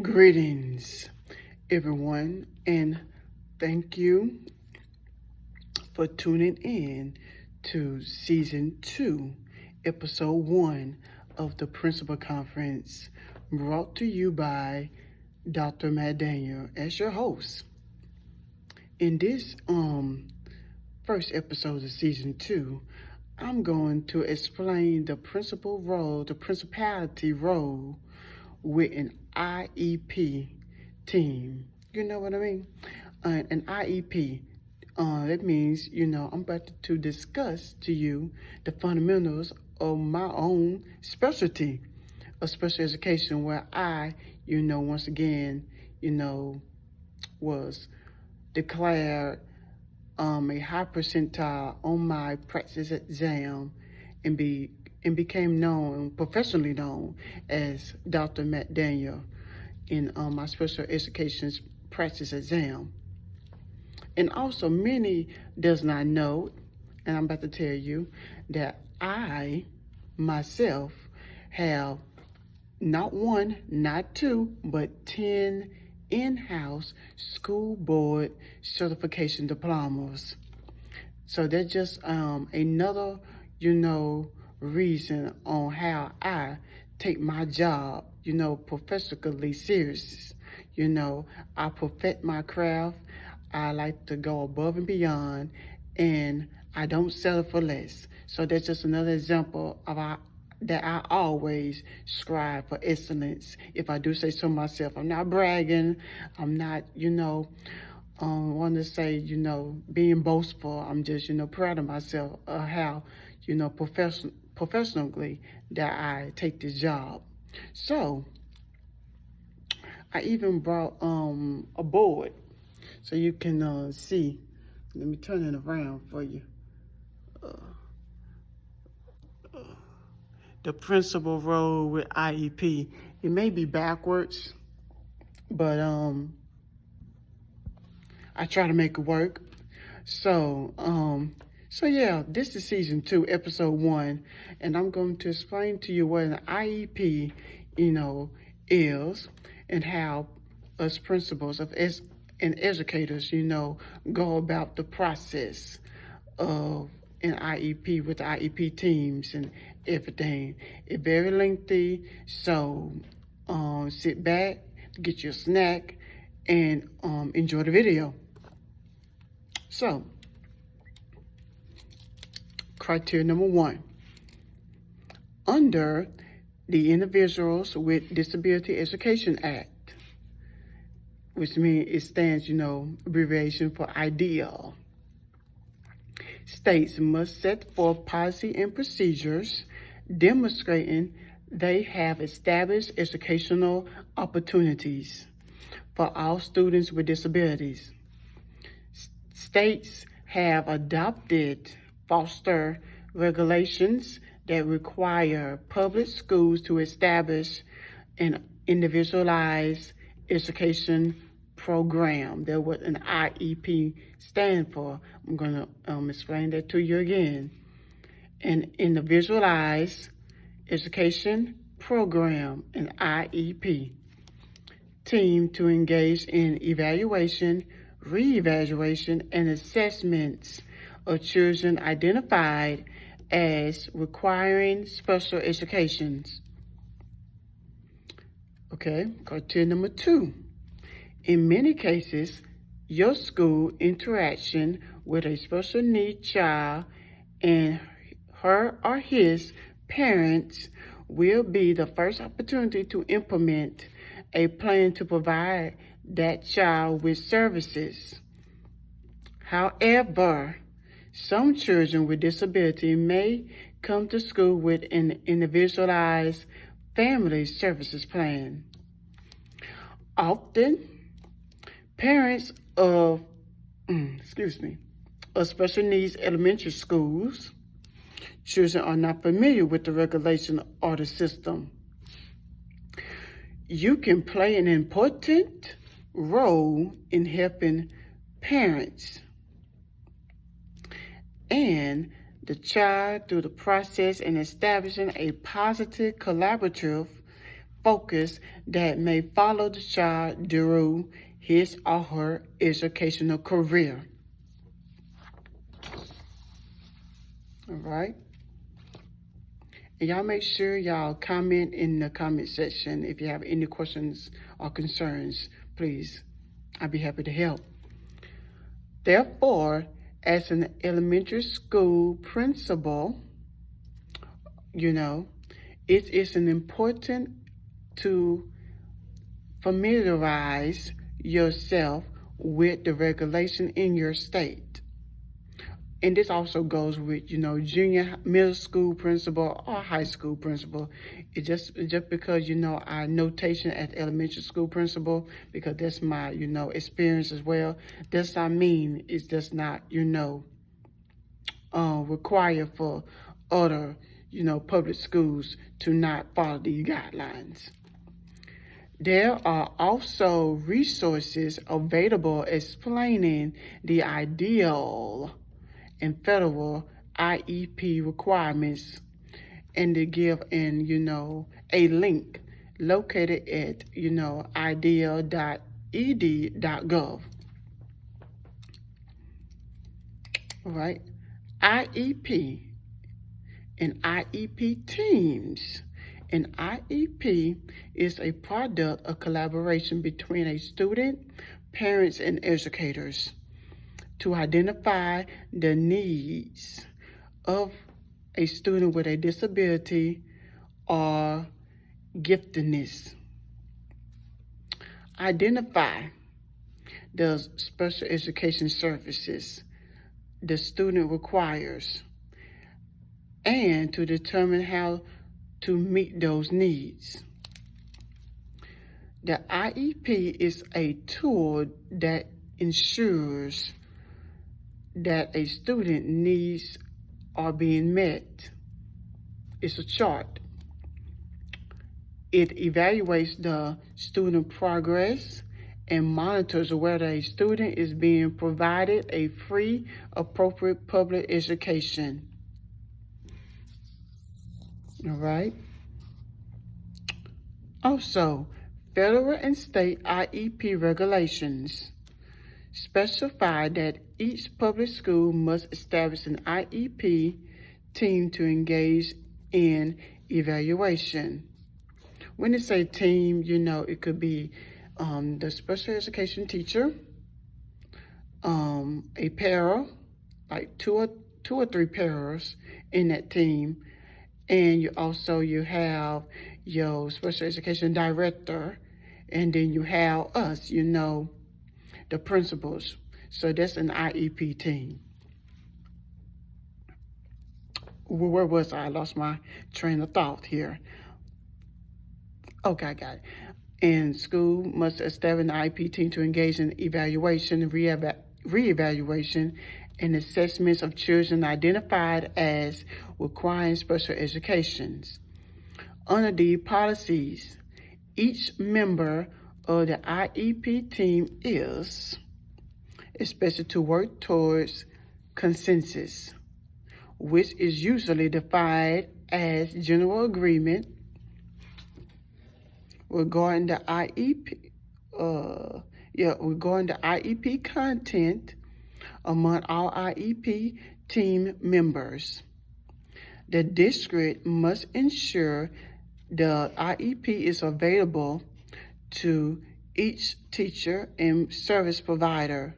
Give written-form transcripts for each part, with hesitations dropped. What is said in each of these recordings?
Greetings, everyone, and thank you for tuning in to Season 2, Episode 1 of the Principal Conference, brought to you by Dr. McDaniel as your host. In this first episode of Season 2, I'm going to explain the principality role with an I.E.P team. You know what I mean? An I.E.P. That means, I'm about to discuss to you the fundamentals of my own specialty of special education, where I, once again, was declared a high percentile on my practice exam and became professionally known as Dr. McDaniel in my special education practice exam. And also many does not know, and I'm about to tell you, that I myself have not one, not two, but 10 in-house school board certification diplomas. So that's just another, reason on how I take my job, professionally serious. I perfect my craft. I like to go above and beyond, and I don't settle for less. So that's just another example of that I always strive for excellence. If I do say so myself, I'm not bragging. I'm not, want to say, being boastful. I'm just, proud of myself of how, professionally that I take this job. So I even brought a board so you can see. Let me turn it around for you. The principal role with I.E.P. It may be backwards, but I try to make it work. So yeah, this is Season 2, Episode 1, and I'm going to explain to you what an I.E.P. is, and how us principals and educators, go about the process of an I.E.P. with the I.E.P. teams and everything. It's very lengthy, so sit back, get your snack, and enjoy the video. So, criteria number 1. Under the Individuals with Disability Education Act, which means it stands, abbreviation for IDEAL, states must set forth policy and procedures demonstrating they have established educational opportunities for all students with disabilities. States have adopted foster regulations that require public schools to establish an individualized education program. That's what an I.E.P. stands for. I'm going to explain that to you again. An individualized education program, an I.E.P. team to engage in evaluation, re-evaluation, and assessments of children identified as requiring special education. Okay, criteria number 2. In many cases, your school interaction with a special needs child and her or his parents will be the first opportunity to implement a plan to provide that child with services. However, some children with disability may come to school with an individualized family services plan. Often, parents of special needs elementary schools, children are not familiar with the regulation or the system. You can play an important role in helping parents and the child through the process in establishing a positive, collaborative focus that may follow the child through his or her educational career. All right. And y'all make sure y'all comment in the comment section if you have any questions or concerns, please. I'd be happy to help. Therefore, as an elementary school principal, it is important to familiarize yourself with the regulation in your state. And this also goes with, junior, middle school principal or high school principal. It just because, our notation at elementary school principal, because that's my, experience as well. Does not mean it's just not, required for other, public schools to not follow these guidelines. There are also resources available explaining the ideal and federal I.E.P. requirements, and to give a link located at ideal.ed.gov. All right, I.E.P. and I.E.P. teams. An I.E.P. is a product of collaboration between a student, parents, and educators to identify the needs of a student with a disability or giftedness. Identify the special education services the student requires and to determine how to meet those needs. The I.E.P. is a tool that ensures that a student needs are being met. It's a chart. It evaluates the student progress and monitors whether a student is being provided a free, appropriate public education. All right. Also, federal and state I.E.P. regulations specify that each public school must establish an I.E.P. team to engage in evaluation. When they say team, it could be the special education teacher, a para, like two or three paras in that team, and you have your special education director, and then you have us, the principals. So that's an I.E.P. team. Where was I? I lost my train of thought here. Okay, I got it. And school must establish an I.E.P. team to engage in evaluation, reevaluation, and assessments of children identified as requiring special educations. Under the policies, each member of the I.E.P. team is expected to work towards consensus, which is usually defined as general agreement regarding the I.E.P. Regarding the I.E.P. content among all I.E.P. team members. The district must ensure the I.E.P. is available to each teacher and service provider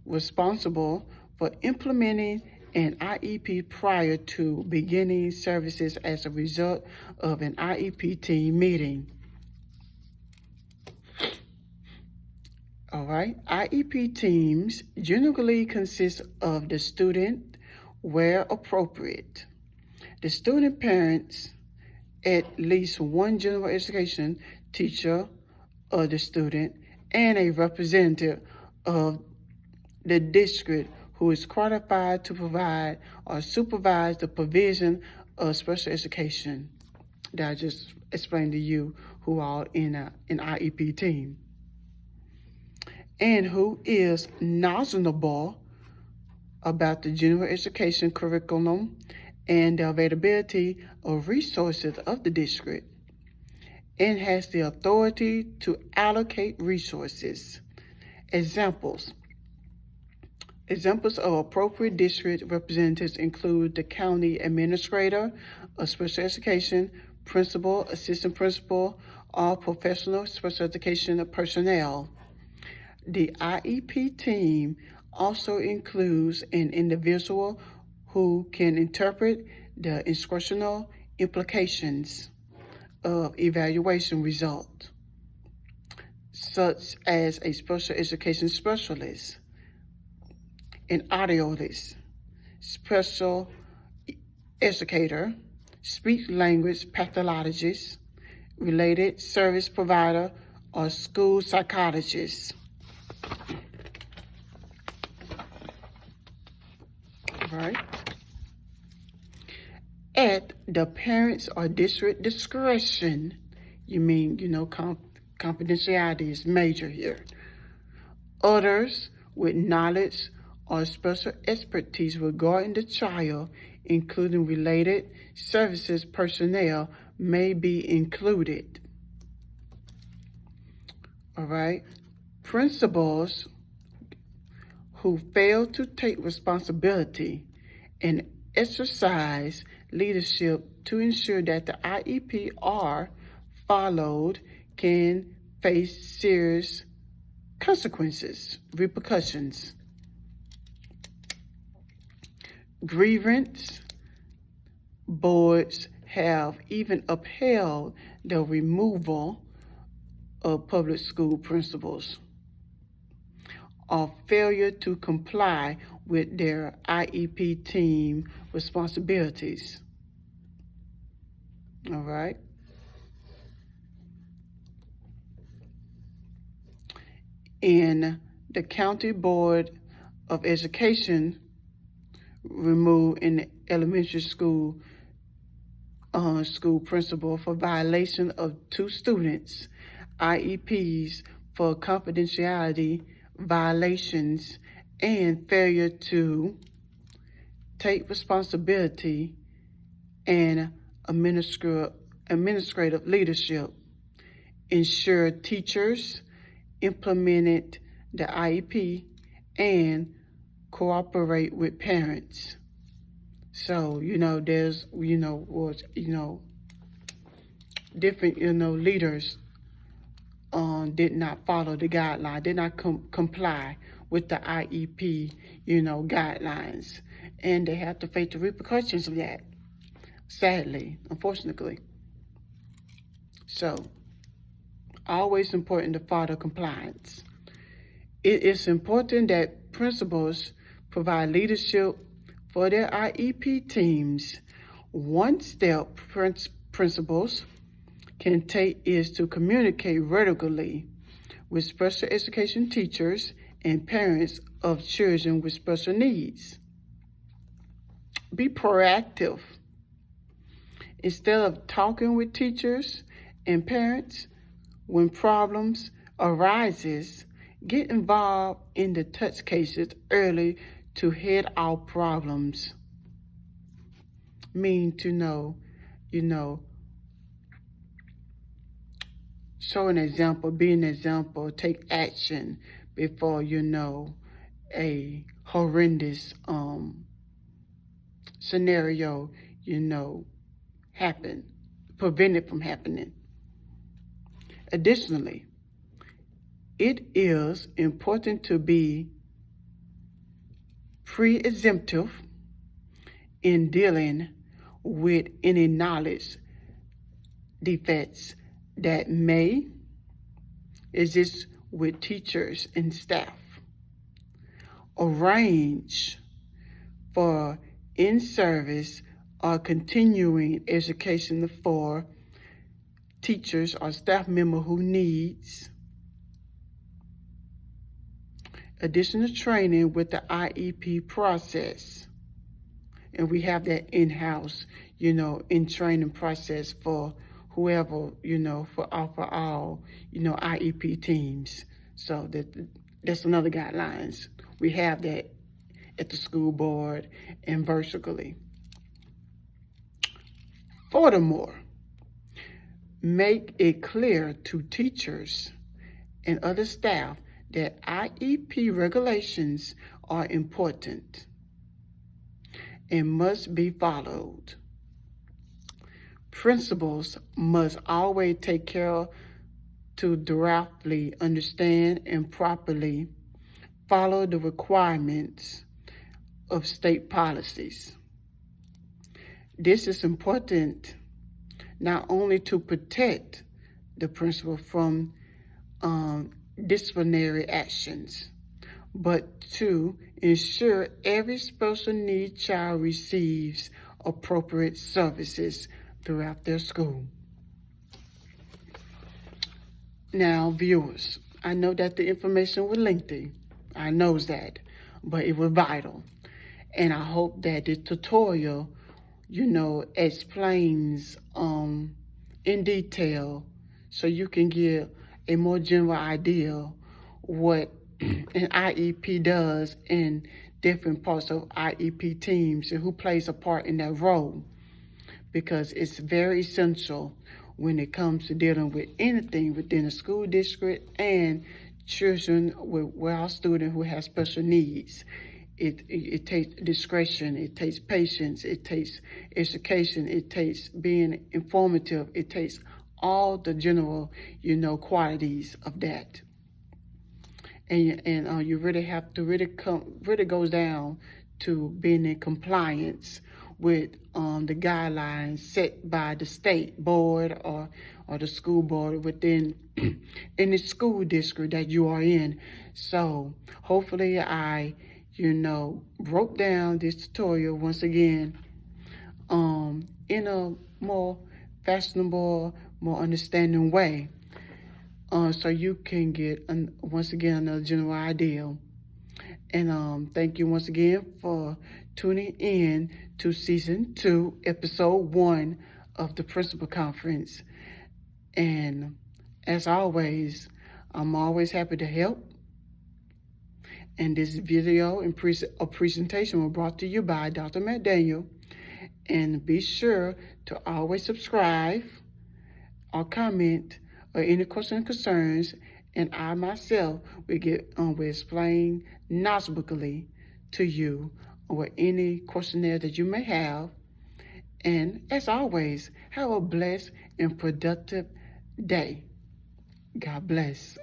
responsible for implementing an I.E.P. prior to beginning services as a result of an I.E.P. team meeting. All right, I.E.P. teams generally consist of the student, where appropriate, the student parents, at least one general education teacher of the student, and a representative of the district who is qualified to provide or supervise the provision of special education that I just explained to you, who are in an I.E.P. team, and who is knowledgeable about the general education curriculum and the availability of resources of the district, and has the authority to allocate resources. Examples. Examples of appropriate district representatives include the county administrator of special education, principal, assistant principal, all professional special education personnel. The I.E.P team also includes an individual who can interpret the instructional implications of evaluation results, such as a special education specialist, an audiologist, special educator, speech language pathologist, related service provider, or school psychologist. Right? At the parents' or district discretion, confidentiality is major here. Others with knowledge or special expertise regarding the child, including related services personnel, may be included. All right. Principals who fail to take responsibility and exercise leadership to ensure that the I.E.P. are followed can face serious consequences, repercussions. Grievance boards have even upheld the removal of public school principals or failure to comply with their I.E.P. team responsibilities. All right. And the County Board of Education removed an elementary school principal for violation of 2 students' IEPs for confidentiality violations and failure to take responsibility and administrative leadership, ensure teachers implemented the IEP, and cooperate with parents. So, there's, different, leaders did not follow the guideline, did not comply with the IEP, guidelines. And they have to face the repercussions of that, sadly, unfortunately. So, always important to follow compliance. It is important that principals provide leadership for their IEP teams. One step principals can take is to communicate regularly with special education teachers and parents of children with special needs. Be proactive. Instead of talking with teachers and parents when problems arises, get involved in the touch cases early to head out problems. Mean to know, show an example, be an example, take action before a horrendous scenario, happen, prevent it from happening. Additionally, it is important to be pre-exemptive in dealing with any knowledge defects that may exist with teachers and staff. Arrange for in-service or continuing education for teachers or staff member who needs additional training with the IEP process. And we have that in-house, in training process for whoever, for all, IEP teams. So that's another guidelines. We have that at the school board and virtually. Furthermore, Make it clear to teachers and other staff that IEP regulations are important and must be followed. Principals must always take care to directly understand and properly follow the requirements of state policies. This is important not only to protect the principal from disciplinary actions, but to ensure every special needs child receives appropriate services throughout their school. Now, viewers, I know that the information was lengthy. I knows that, but it was vital. And I hope that this tutorial, explains in detail so you can get a more general idea what an IEP does in different parts of IEP teams and who plays a part in that role, because it's very essential when it comes to dealing with anything within a school district and children with our students who have special needs. It takes discretion, it takes patience, it takes education, it takes being informative, it takes all the general, qualities of that. And you really have to really goes down to being in compliance with the guidelines set by the state board or the school board within in the school district that you are in. So hopefully I broke down this tutorial once again in a more fashionable, more understanding way, so you can get once again a general idea. And thank you once again for tuning in to season 2, episode 1 of the Principal Conference. And as always, I'm always happy to help. And this video and presentation was brought to you by Dr. McDaniel. And be sure to always subscribe or comment or any questions and concerns, and I myself will explain knowledgeably to you or any questionnaire that you may have. And as always, have a blessed and productive day. God bless.